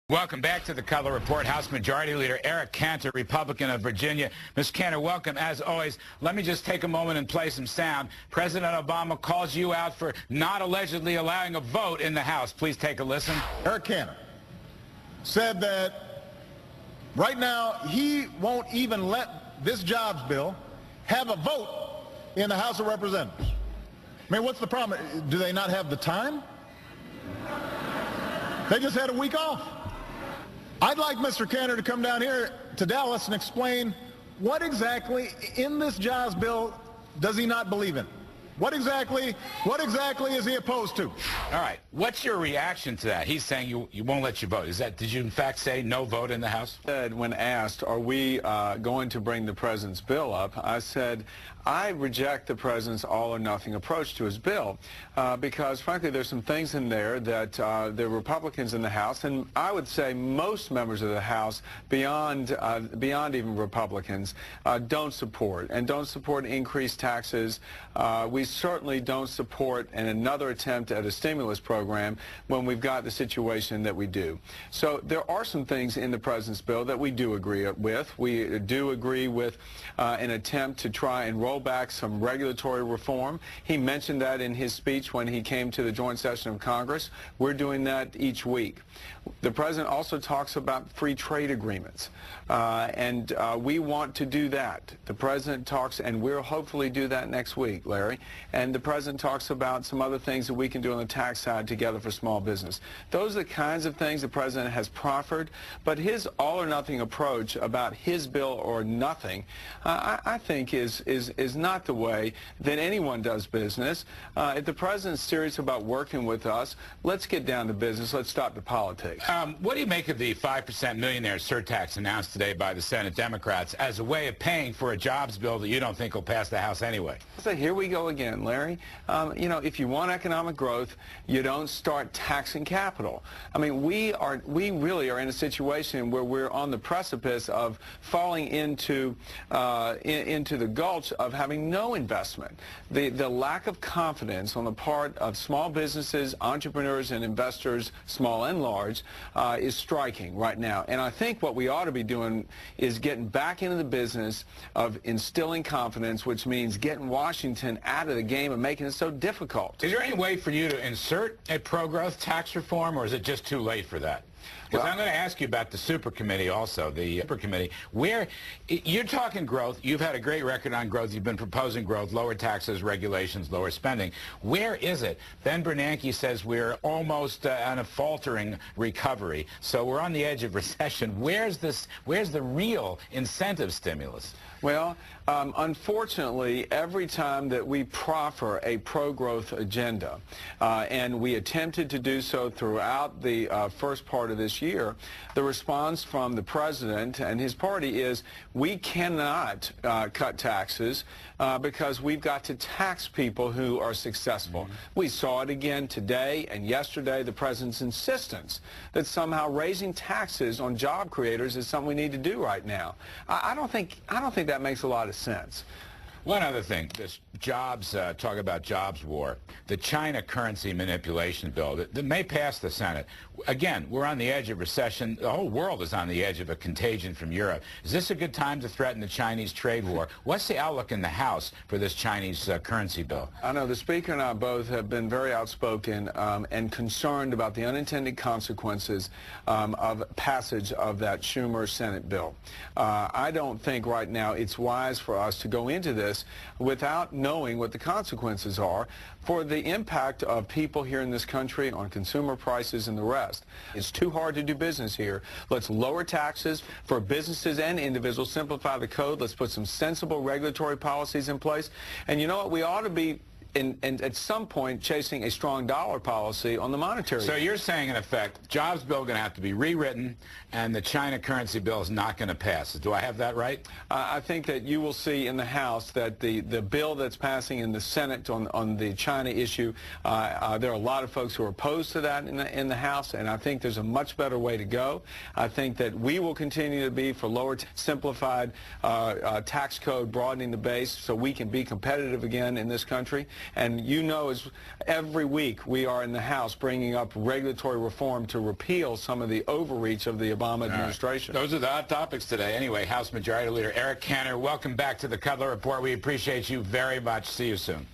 Welcome back to the Kudlow Report. House Majority Leader Eric Cantor, Republican of Virginia. Mr. Cantor, welcome. As always, let me just take a moment and play some sound. President Obama calls you out for not allegedly allowing a vote in the House. Please take a listen. Eric Cantor said that right now he won't even let this jobs bill have a vote in the House of Representatives. I mean, what's the problem? Do they not have the time? They just had a week off. I'd like Mr. Cantor to come down here to Dallas and explain what exactly in this jobs bill does he not believe in? What exactly is he opposed to? All right. What's your reaction to that? He's saying you won't let you vote. Did you in fact say no vote in the House? When asked, are we going to bring the president's bill up, I said, I reject the president's all-or-nothing approach to his bill because, frankly, there's some things in there that the Republicans in the House, and I would say most members of the House, beyond even Republicans, don't support, and don't support increased taxes. We certainly don't support another attempt at a stimulus program when we've got the situation that we do. So there are some things in the president's bill that we do agree with. We do agree with an attempt to try and roll back some regulatory reform. He mentioned that in his speech when he came to the joint session of Congress. We're doing that each week. The president also talks about free trade agreements, and we want to do that. The president talks, and we'll hopefully do that next week, Larry, and the president talks about some other things that we can do on the tax side together for small business. Those are the kinds of things the president has proffered, but his all-or-nothing approach about his bill or nothing, I think is not the way that anyone does business. If the president's serious about working with us, let's get down to business. Let's stop the politics. What do you make of the 5% millionaire surtax announced today by the Senate Democrats as a way of paying for a jobs bill that you don't think will pass the House anyway? So here we go again, Larry. You know, if you want economic growth, you don't start taxing capital. I mean, we really are in a situation where we're on the precipice of falling into the gulch of having no investment. The lack of confidence on the part of small businesses, entrepreneurs, and investors, small and large, is striking right now. And I think what we ought to be doing is getting back into the business of instilling confidence, which means getting Washington out of the game and making it so difficult. Is there any way for you to insert a pro-growth tax reform, or is it just too late for that? Because I'm going to ask you about the super committee also, the super committee, where you're talking growth. You've had a great record on growth. You've been proposing growth, lower taxes, regulations, lower spending. Where is it? Ben Bernanke says we're almost on a faltering recovery. So we're on the edge of recession. Where's the real incentive stimulus? Well, unfortunately, every time that we proffer a pro-growth agenda, and we attempted to do so throughout the first part of this year, the response from the president and his party is we cannot cut taxes because we've got to tax people who are successful. Mm-hmm. We saw it again today and yesterday, the president's insistence that somehow raising taxes on job creators is something we need to do right now. I don't think that makes a lot of sense. One other thing, this jobs, talk about jobs war, the China currency manipulation bill that may pass the Senate. Again, we're on the edge of recession. The whole world is on the edge of a contagion from Europe. Is this a good time to threaten the Chinese trade war? What's the outlook in the House for this Chinese currency bill? I know the Speaker and I both have been very outspoken and concerned about the unintended consequences of passage of that Schumer Senate bill. I don't think right now it's wise for us to go into this without knowing what the consequences are for the impact of people here in this country on consumer prices and the rest. It's too hard to do business here. Let's lower taxes for businesses and individuals, simplify the code, let's put some sensible regulatory policies in place. And you know what, we ought to be and at some point chasing a strong dollar policy on the monetary. So you're saying, in effect, jobs bill going to have to be rewritten, and the China currency bill is not going to pass. Do I have that right? I think that you will see in the House that the bill that's passing in the Senate on the China issue, there are a lot of folks who are opposed to that in the House, and I think there's a much better way to go. I think that we will continue to be for lower simplified tax code, broadening the base so we can be competitive again in this country. And you know, every week we are in the House bringing up regulatory reform to repeal some of the overreach of the Obama administration. Those are the hot topics today. Anyway, House Majority Leader Eric Cantor, welcome back to the Kudlow Report. We appreciate you very much. See you soon.